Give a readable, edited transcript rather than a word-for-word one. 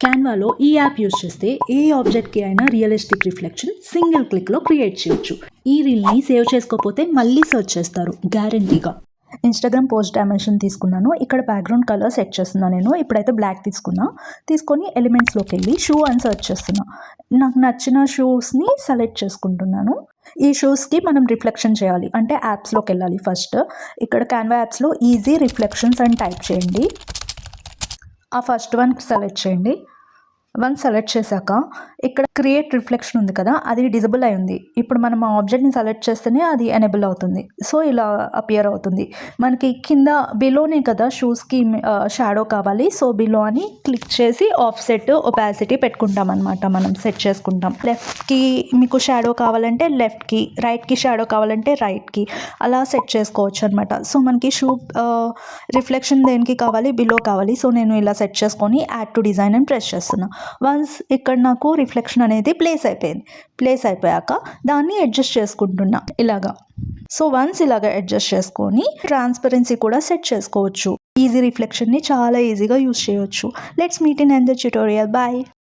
క్యాన్వాలో ఈ app use చేస్తే ఏ ఆబ్జెక్ట్కి అయినా రియలిస్టిక్ రిఫ్లెక్షన్ సింగిల్ క్లిక్లో క్రియేట్ చేయొచ్చు. ఈ రీల్ని సేవ్ చేసుకోకపోతే మళ్ళీ సెర్చ్ చేస్తారు గ్యారంటీగా. ఇన్స్టాగ్రామ్ పోస్ట్ డైమెన్షన్ తీసుకున్నాను. ఇక్కడ బ్యాక్గ్రౌండ్ కలర్ సెట్ చేస్తున్నాను. నేను ఇప్పుడైతే బ్లాక్ తీసుకొని ఎలిమెంట్స్లోకి వెళ్ళి షూ అని సెర్చ్ చేస్తున్నా. నాకు నచ్చిన షూస్ని సెలెక్ట్ చేసుకుంటున్నాను. ఈ షూస్కి మనం రిఫ్లెక్షన్ చేయాలి అంటే యాప్స్లోకి వెళ్ళాలి. ఫస్ట్ ఇక్కడ క్యాన్వా యాప్స్లో ఈజీ రిఫ్లెక్షన్స్ అని టైప్ చేయండి. ఆ ఫస్ట్ వన్ సెలెక్ట్ చేయండి. వన్ సెలెక్ట్ చేశాక ఇక్కడ క్రియేట్ రిఫ్లెక్షన్ ఉంది కదా, అది డిజబుల్ అయి ఉంది. ఇప్పుడు మనం ఆ ఆబ్జెక్ట్ని సెలెక్ట్ చేస్తేనే అది ఎనేబుల్ అవుతుంది. సో ఇలా అపియర్ అవుతుంది. మనకి కింద బిలోనే కదా షూస్కి షాడో కావాలి. సో బిలో అని క్లిక్ చేసి ఆఫ్సెట్ ఒపాసిటీ పెట్టుకుంటాం అనమాట. మనం సెట్ చేసుకుంటాం. లెఫ్ట్కి మీకు షాడో కావాలంటే లెఫ్ట్కి, రైట్కి షాడో కావాలంటే రైట్కి అలా సెట్ చేసుకోవచ్చు అనమాట. సో మనకి షూ రిఫ్లెక్షన్ దేనికి కావాలి, బిలో కావాలి. సో నేను ఇలా సెట్ చేసుకొని యాడ్ టు డిజైన్ అని ప్రెస్ చేస్తున్నా. వన్స్ ఇక్కడ నాకు రిఫ్లెక్షన్ అనేది ప్లేస్ అయిపోయింది. ప్లేస్ అయిపోయాక దాన్ని అడ్జస్ట్ చేసుకుంటున్నా ఇలాగా. సో వన్స్ ఇలాగా అడ్జస్ట్ చేసుకొని ట్రాన్స్పరెన్సీ కూడా సెట్ చేసుకోవచ్చు. ఈజీ రిఫ్లెక్షన్ని చాలా ఈజీగా యూస్ చేయవచ్చు. Let's meet in another tutorial. Bye.